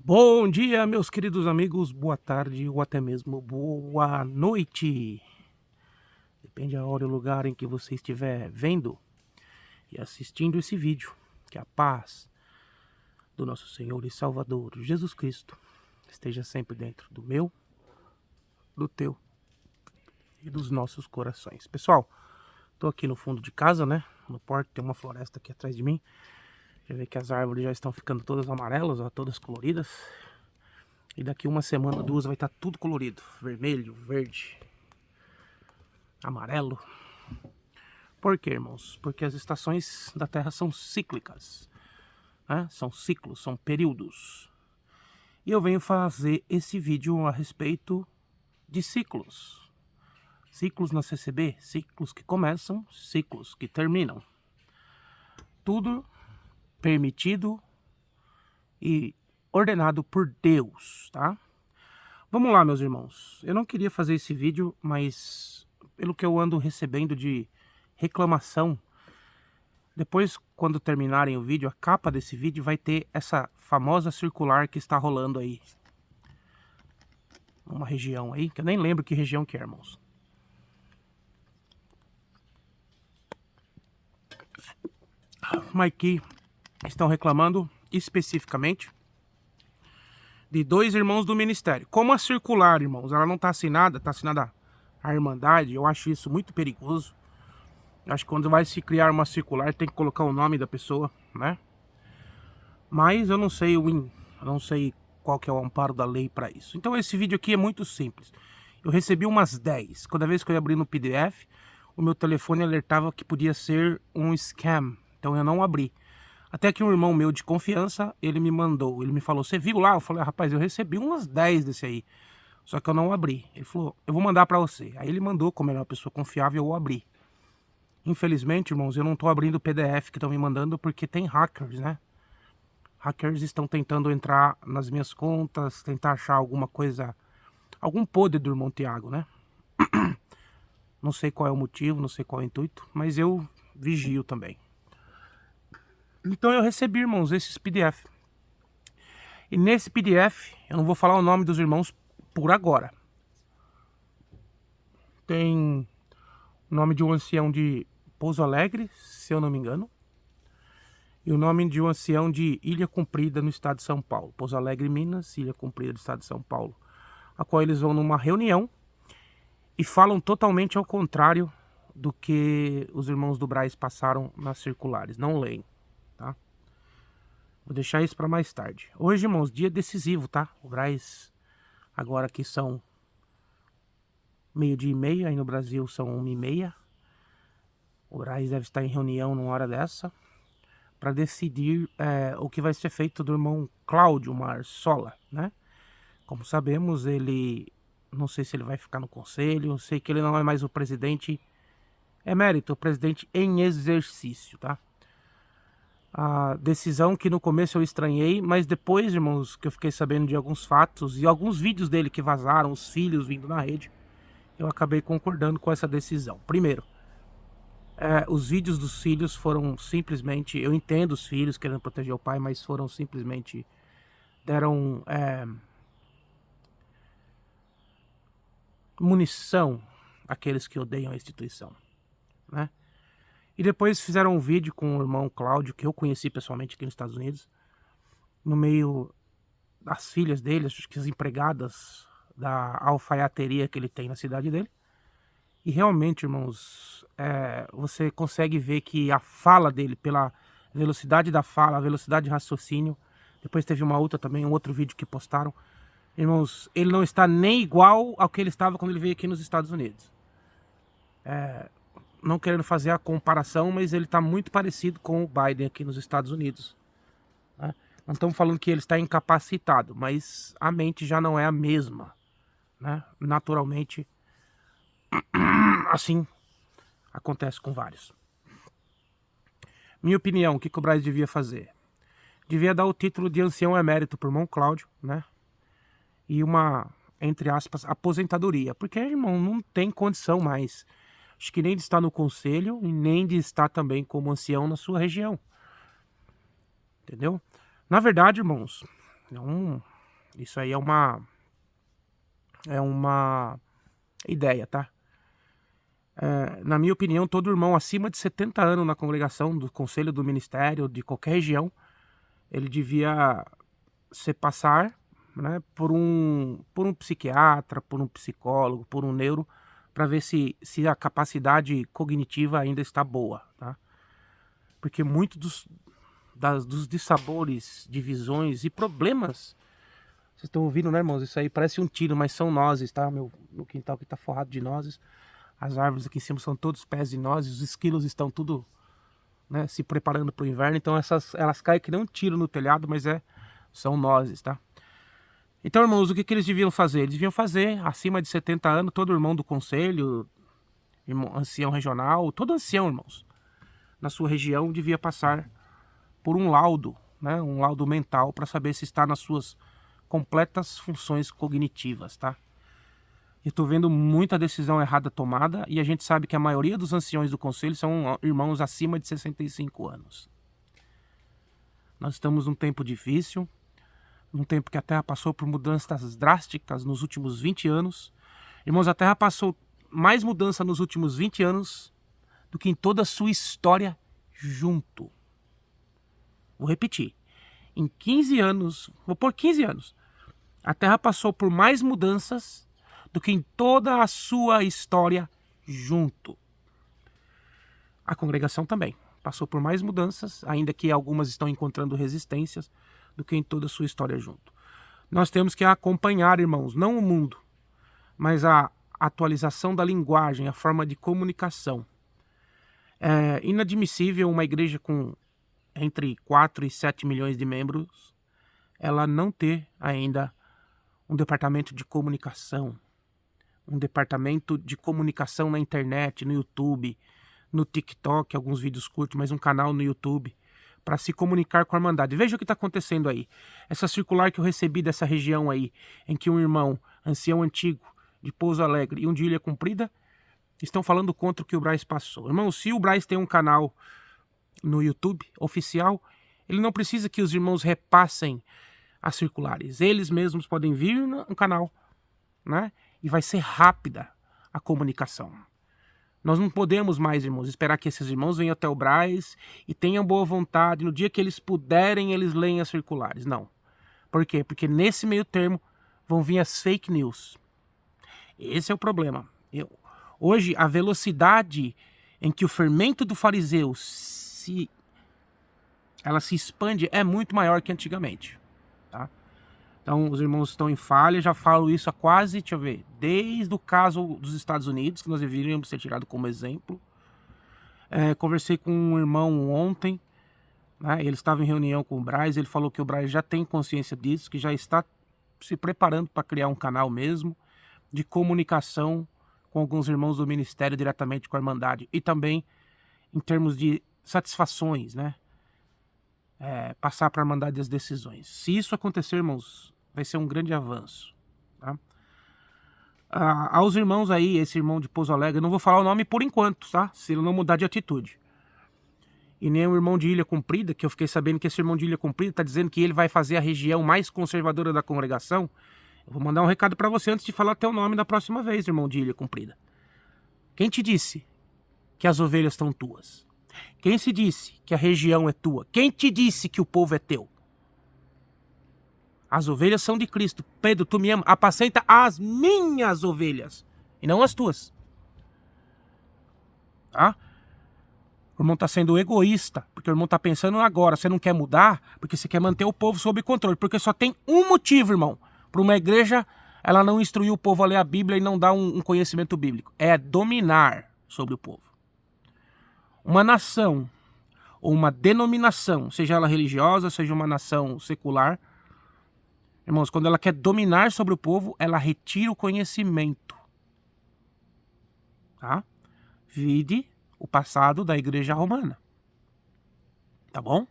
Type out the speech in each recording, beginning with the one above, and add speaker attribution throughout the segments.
Speaker 1: Bom dia, meus queridos amigos, boa tarde ou até mesmo boa noite. Depende da hora e o lugar em que você estiver vendo e assistindo esse vídeo. Que a paz do nosso Senhor e Salvador Jesus Cristo esteja sempre dentro do meu, do teu e dos nossos corações. Pessoal, tô aqui no fundo de casa, né? No porto tem uma floresta aqui atrás de mim. Já vê que as árvores já estão ficando todas amarelas, ó, todas coloridas. E daqui uma semana, duas, vai estar tudo colorido. Vermelho, verde, amarelo. Por quê, irmãos? Porque as estações da Terra são cíclicas, né? São ciclos, são períodos. E eu venho fazer esse vídeo a respeito de ciclos. Ciclos na CCB, ciclos que começam, ciclos que terminam. Tudo permitido e ordenado por Deus, tá? Vamos lá, meus irmãos. Eu não queria fazer esse vídeo, mas pelo que eu ando recebendo de reclamação, depois, quando terminarem o vídeo, a capa desse vídeo vai ter essa famosa circular que está rolando aí. Uma região aí, que eu nem lembro que região que é, irmãos. Mas que estão reclamando especificamente de dois irmãos do ministério. Como a circular, irmãos, ela não está assinada a Irmandade, eu acho isso muito perigoso. Eu acho que quando vai se criar uma circular tem que colocar o nome da pessoa, né? Mas eu não sei qual que é o amparo da lei para isso. Então esse vídeo aqui é muito simples. Eu recebi umas 10. Cada vez que eu ia abrir no PDF, o meu telefone alertava que podia ser um scam. Então eu não abri. Até que um irmão meu de confiança, ele me mandou. Ele me falou, você viu lá? Eu falei, rapaz, eu recebi umas 10 desse aí. Só que eu não abri. Ele falou, eu vou mandar para você. Aí ele mandou, como ele é uma pessoa confiável, eu abri. Infelizmente, irmãos, eu não tô abrindo o PDF que estão me mandando porque tem hackers, né? Hackers estão tentando entrar nas minhas contas, tentar achar alguma coisa, algum podre do irmão Tiago, né? Não sei qual é o motivo, não sei qual é o intuito, mas eu vigio também. Então eu recebi, irmãos, esses PDF. E nesse PDF, eu não vou falar o nome dos irmãos por agora. Tem o nome de um ancião de Pouso Alegre, se eu não me engano. E o nome de um ancião de Ilha Comprida, no estado de São Paulo. Pouso Alegre, Minas, Ilha Comprida, do estado de São Paulo. A qual eles vão numa reunião e falam totalmente ao contrário do que os irmãos do Braz passaram nas circulares. Não leem, tá? Vou deixar isso para mais tarde. Hoje, irmãos, dia decisivo, tá? O Braz, agora que são 12:30, aí no Brasil são 1:30. O Braz deve estar em reunião numa hora dessa para decidir o que vai ser feito do irmão Cláudio Marsola, né? Como sabemos, ele, não sei se ele vai ficar no conselho, sei que ele não é mais o presidente emérito, o presidente em exercício, tá? A decisão que no começo eu estranhei, mas depois, irmãos, que eu fiquei sabendo de alguns fatos e alguns vídeos dele que vazaram, os filhos vindo na rede, eu acabei concordando com essa decisão. Primeiro, os vídeos dos filhos foram simplesmente, eu entendo os filhos querendo proteger o pai, mas foram simplesmente, deram munição àqueles que odeiam a instituição, né? E depois fizeram um vídeo com o irmão Cláudio, que eu conheci pessoalmente aqui nos Estados Unidos, no meio das filhas dele, acho que as empregadas da alfaiateria que ele tem na cidade dele. E realmente, irmãos, você consegue ver que a fala dele, pela velocidade da fala, a velocidade de raciocínio, depois teve uma outra também, um outro vídeo que postaram, irmãos, ele não está nem igual ao que ele estava quando ele veio aqui nos Estados Unidos. Não querendo fazer a comparação, mas ele está muito parecido com o Biden aqui nos Estados Unidos, né? Não estamos falando que ele está incapacitado, mas a mente já não é a mesma, né? Naturalmente, assim acontece com vários. Minha opinião, o que o Braz devia fazer? Devia dar o título de ancião emérito para o irmão Cláudio, né? E uma, entre aspas, aposentadoria. Porque, irmão, não tem condição mais. Acho que nem de estar no conselho e nem de estar também como ancião na sua região. Entendeu? Na verdade, irmãos, Isso aí é uma ideia, tá? Na minha opinião, todo irmão acima de 70 anos na congregação, do conselho, do ministério, de qualquer região, ele devia se passar, né, por um psiquiatra, por um psicólogo, por um neuro, para ver se a capacidade cognitiva ainda está boa, tá? Porque muito dos dissabores, divisões e problemas, vocês estão ouvindo, né, irmãos? Isso aí parece um tiro, mas são nozes, tá? Meu quintal aqui tá forrado de nozes. As árvores aqui em cima são todos pés de nozes, os esquilos estão tudo, né, se preparando para o inverno. Então elas caem que nem um tiro no telhado, mas são nozes, tá? Então, irmãos, o que eles deviam fazer? Eles deviam fazer, acima de 70 anos, todo irmão do conselho, ancião regional, todo ancião, irmãos, na sua região devia passar por um laudo, né, um laudo mental, para saber se está nas suas completas funções cognitivas, tá? Eu tô vendo muita decisão errada tomada e a gente sabe que a maioria dos anciões do conselho são irmãos acima de 65 anos. Nós estamos num tempo difícil, num tempo que a Terra passou por mudanças drásticas nos últimos 20 anos. Irmãos, a Terra passou mais mudança nos últimos 20 anos do que em toda a sua história junto. Vou repetir. Em 15 anos, vou pôr 15 anos, a Terra passou por mais mudanças do que em toda a sua história junto. A congregação também passou por mais mudanças, ainda que algumas estão encontrando resistências, do que em toda a sua história junto. Nós temos que acompanhar, irmãos, não o mundo, mas a atualização da linguagem, a forma de comunicação. É inadmissível uma igreja com entre 4 e 7 milhões de membros, ela não ter ainda um departamento de comunicação, um departamento de comunicação na internet, no YouTube, no TikTok, alguns vídeos curtos, mas um canal no YouTube, para se comunicar com a Irmandade. Veja o que está acontecendo aí. Essa circular que eu recebi dessa região aí, em que um irmão, ancião antigo, de Pouso Alegre e um de Ilha Comprida, estão falando contra o que o Braz passou. Irmão, se o Braz tem um canal no YouTube oficial, ele não precisa que os irmãos repassem as circulares. Eles mesmos podem vir no canal, né? E vai ser rápida a comunicação. Nós não podemos mais, irmãos, esperar que esses irmãos venham até o Braz e tenham boa vontade. No dia que eles puderem, eles leem as circulares. Não. Por quê? Porque nesse meio termo vão vir as fake news. Esse é o problema. Hoje, a velocidade em que o fermento do fariseu se expande é muito maior que antigamente. Tá? Então, os irmãos estão em falha, já falo isso há quase, deixa eu ver, desde o caso dos Estados Unidos, que nós deveríamos ser tirado como exemplo. Conversei com um irmão ontem, né, ele estava em reunião com o Braz, ele falou que o Braz já tem consciência disso, que já está se preparando para criar um canal mesmo, de comunicação com alguns irmãos do ministério diretamente com a Irmandade, e também em termos de satisfações, né? Passar para a Irmandade as decisões. Se isso acontecer, irmãos, vai ser um grande avanço. Tá? Aos irmãos aí, esse irmão de Pouso Alegre, eu não vou falar o nome por enquanto, tá? Se ele não mudar de atitude. E nem o irmão de Ilha Comprida, que eu fiquei sabendo que esse irmão de Ilha Comprida está dizendo que ele vai fazer a região mais conservadora da congregação. Eu vou mandar um recado para você antes de falar teu nome da próxima vez, irmão de Ilha Comprida. Quem te disse que as ovelhas estão tuas? Quem se disse que a região é tua? Quem te disse que o povo é teu? As ovelhas são de Cristo. Pedro, tu me ama, apacenta as minhas ovelhas e não as tuas. Tá? O irmão está sendo egoísta, porque o irmão está pensando agora. Você não quer mudar porque você quer manter o povo sob controle. Porque só tem um motivo, irmão, para uma igreja ela não instruir o povo a ler a Bíblia e não dar um conhecimento bíblico. É dominar sobre o povo. Uma nação ou uma denominação, seja ela religiosa, seja uma nação secular, irmãos, quando ela quer dominar sobre o povo, ela retira o conhecimento. Tá? Vide o passado da igreja romana. Tá bom?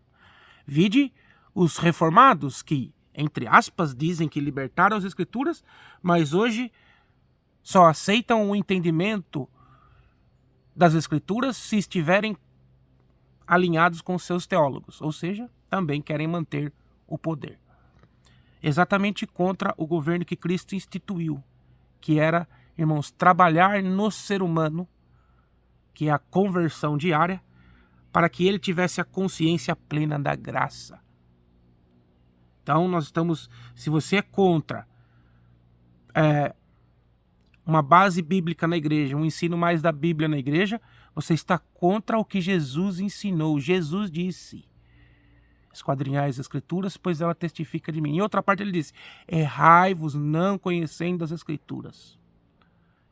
Speaker 1: Vide os reformados que, entre aspas, dizem que libertaram as escrituras, mas hoje só aceitam o entendimento das escrituras se estiverem alinhados com seus teólogos, ou seja, também querem manter o poder. exatamente contra o governo que Cristo instituiu, que era, irmãos, trabalhar no ser humano, que é a conversão diária, para que ele tivesse a consciência plena da graça. Então nós estamos, se você é contra uma base bíblica na igreja, um ensino mais da Bíblia na igreja, você está contra o que Jesus ensinou. Jesus disse: esquadrinhai as Escrituras, pois ela testifica de mim. Em outra parte ele disse: errai-vos não conhecendo as Escrituras.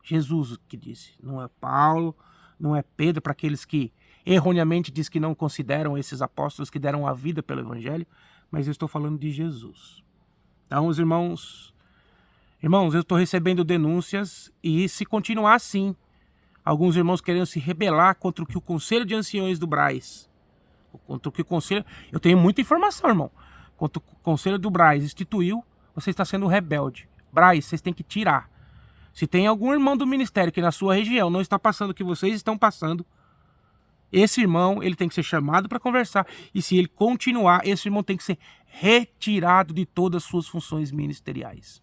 Speaker 1: Jesus que disse, não é Paulo, não é Pedro, para aqueles que erroneamente diz que não consideram esses apóstolos que deram a vida pelo Evangelho, mas eu estou falando de Jesus. Então, os irmãos, eu estou recebendo denúncias e se continuar assim, alguns irmãos querendo se rebelar contra o que o Conselho de Anciões do Braz, contra o que o Conselho, eu tenho muita informação, irmão, contra o Conselho do Braz instituiu, você está sendo rebelde. Braz, vocês têm que tirar. Se tem algum irmão do ministério que na sua região não está passando o que vocês estão passando, esse irmão ele tem que ser chamado para conversar. E se ele continuar, esse irmão tem que ser retirado de todas as suas funções ministeriais.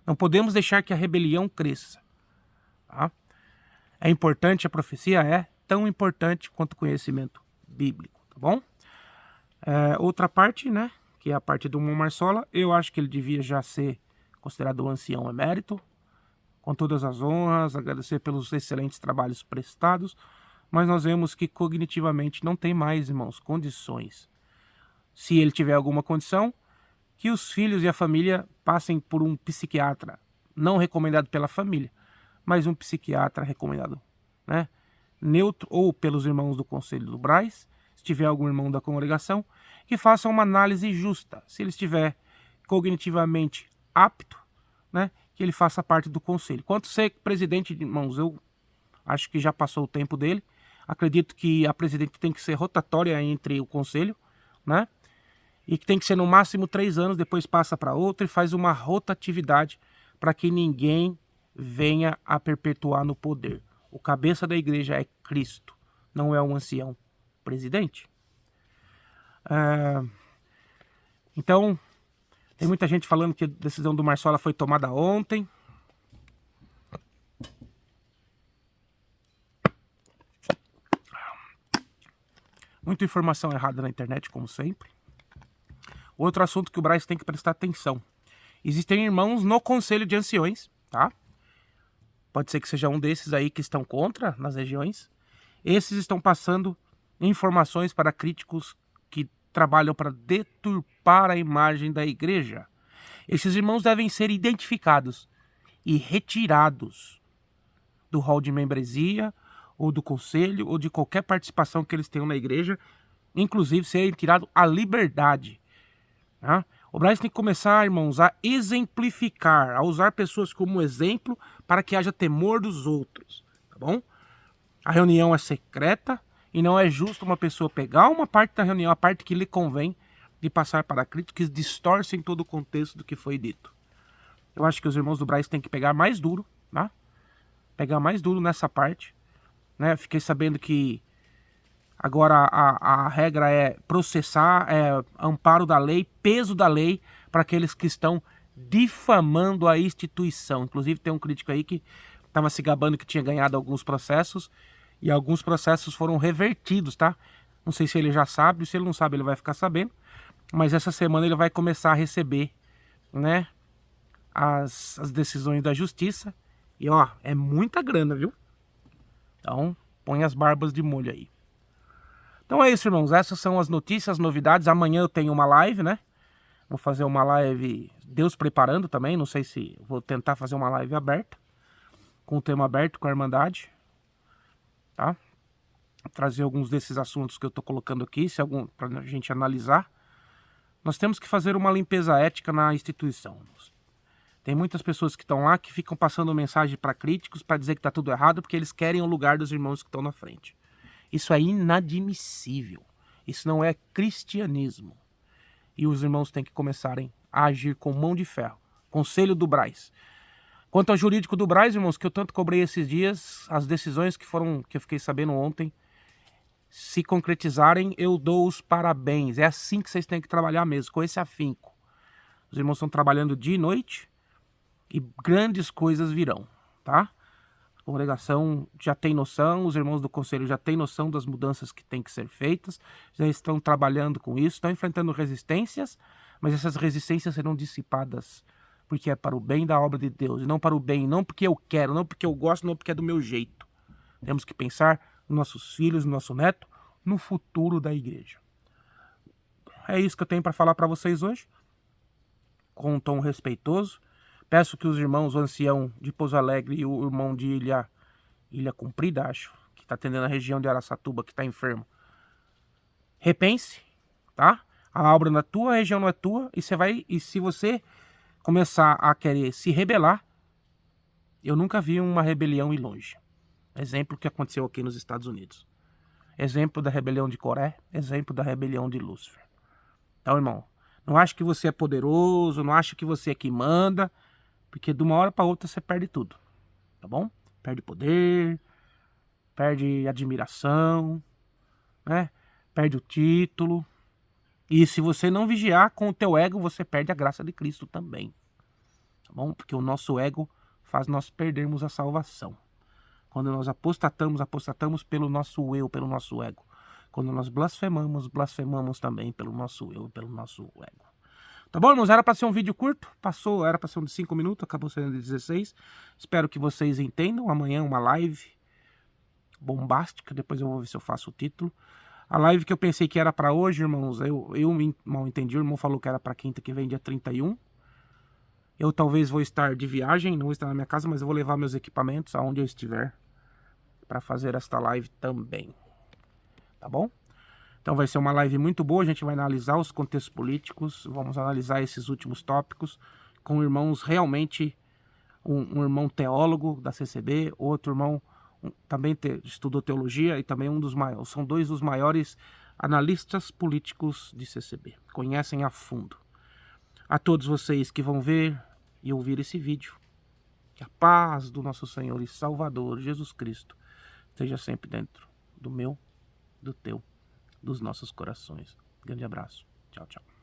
Speaker 1: Não podemos deixar que a rebelião cresça. Tá? É importante, a profecia é tão importante quanto o conhecimento bíblico. Tá bom? Outra parte, né, que é a parte do Irmão Marsola, eu acho que ele devia já ser considerado um ancião emérito, com todas as honras, agradecer pelos excelentes trabalhos prestados, mas nós vemos que cognitivamente não tem mais, irmãos, condições. Se ele tiver alguma condição, que os filhos e a família passem por um psiquiatra, não recomendado pela família, mas um psiquiatra recomendado, né, neutro, ou pelos irmãos do Conselho do Braz, se tiver algum irmão da congregação, que faça uma análise justa. Se ele estiver cognitivamente apto, né, que ele faça parte do conselho. Quanto ser presidente, irmãos, eu acho que já passou o tempo dele. Acredito que a presidente tem que ser rotatória entre o conselho, né, e que tem que ser no máximo 3 anos, depois passa para outra e faz uma rotatividade para que ninguém venha a perpetuar no poder. O cabeça da igreja é Cristo, não é um ancião presidente. Então, tem muita gente falando que a decisão do Marsola foi tomada ontem. Muita informação errada na internet, como sempre. Outro assunto que o Braz tem que prestar atenção. Existem irmãos no Conselho de Anciões, tá? Pode ser que seja um desses aí que estão contra nas regiões. Esses estão passando informações para críticos que trabalham para deturpar a imagem da igreja. Esses irmãos devem ser identificados e retirados do hall de membresia, ou do conselho, ou de qualquer participação que eles tenham na igreja, inclusive serem tirados à liberdade. Tá? O Braz tem que começar, irmãos, a exemplificar, a usar pessoas como exemplo para que haja temor dos outros, tá bom? A reunião é secreta e não é justo uma pessoa pegar uma parte da reunião, a parte que lhe convém, de passar para críticos que distorcem todo o contexto do que foi dito. Eu acho que os irmãos do Braz têm que pegar mais duro, tá? Pegar mais duro nessa parte, né? Fiquei sabendo que agora a regra é processar, amparo da lei, peso da lei para aqueles que estão difamando a instituição. Inclusive tem um crítico aí que estava se gabando que tinha ganhado alguns processos e alguns processos foram revertidos, tá? Não sei se ele já sabe, se ele não sabe ele vai ficar sabendo, mas essa semana ele vai começar a receber, né, as decisões da justiça e ó, é muita grana, viu? Então põe as barbas de molho aí. Então é isso, irmãos. Essas são as notícias, as novidades. Amanhã eu tenho uma live, né? Vou fazer uma live, Deus preparando também. Não sei se vou tentar fazer uma live aberta, com o tema aberto, com a Irmandade. Tá? Trazer alguns desses assuntos que eu tô colocando aqui, se algum, pra gente analisar. Nós temos que fazer uma limpeza ética na instituição. Tem muitas pessoas que estão lá que ficam passando mensagem para críticos para dizer que tá tudo errado porque eles querem o lugar dos irmãos que estão na frente. Isso é inadmissível. Isso não é cristianismo. E os irmãos têm que começarem a agir com mão de ferro. Conselho do Braz. Quanto ao jurídico do Braz, irmãos, que eu tanto cobrei esses dias, as decisões que eu fiquei sabendo ontem, se concretizarem, eu dou os parabéns. É assim que vocês têm que trabalhar mesmo, com esse afinco. Os irmãos estão trabalhando dia e noite e grandes coisas virão, tá? A congregação já tem noção, os irmãos do conselho já têm noção das mudanças que têm que ser feitas, já estão trabalhando com isso, estão enfrentando resistências, mas essas resistências serão dissipadas porque é para o bem da obra de Deus, e não para o bem, não porque eu quero, não porque eu gosto, não porque é do meu jeito. Temos que pensar nos nossos filhos, no nosso neto, no futuro da igreja. É isso que eu tenho para falar para vocês hoje, com um tom respeitoso. Peço que os irmãos, o ancião de Pouso Alegre e o irmão de Ilha Comprida, acho, que está atendendo a região de Araçatuba, que está enfermo, repense, tá? A obra não é tua, a região não é tua, e se você começar a querer se rebelar, eu nunca vi uma rebelião ir longe. Exemplo que aconteceu aqui nos Estados Unidos. Exemplo da rebelião de Coré, exemplo da rebelião de Lúcifer. Então, irmão, não acha que você é poderoso, não acha que você é que manda, porque de uma hora para outra você perde tudo, tá bom? Perde poder, perde admiração, né? Perde o título. E se você não vigiar com o teu ego, você perde a graça de Cristo também, tá bom? Porque o nosso ego faz nós perdermos a salvação. Quando nós apostatamos pelo nosso eu, pelo nosso ego. Quando nós blasfemamos também pelo nosso eu, pelo nosso ego. Tá bom, irmãos? Era para ser um vídeo curto, passou, era para ser um de 5 minutos, acabou sendo de 16. Espero que vocês entendam. Amanhã uma live bombástica, depois eu vou ver se eu faço o título. A live que eu pensei que era para hoje, irmãos, eu mal entendi, o irmão falou que era para quinta que vem, dia 31. Eu talvez vou estar de viagem, não vou estar na minha casa, mas eu vou levar meus equipamentos aonde eu estiver para fazer esta live também. Tá bom? Então vai ser uma live muito boa, a gente vai analisar os contextos políticos, vamos analisar esses últimos tópicos com irmãos realmente, um irmão teólogo da CCB, outro irmão também estudou teologia e também são dois dos maiores analistas políticos de CCB, conhecem a fundo. A todos vocês que vão ver e ouvir esse vídeo, que a paz do nosso Senhor e Salvador Jesus Cristo esteja sempre dentro do meu, do teu, dos nossos corações. Grande abraço. Tchau, tchau.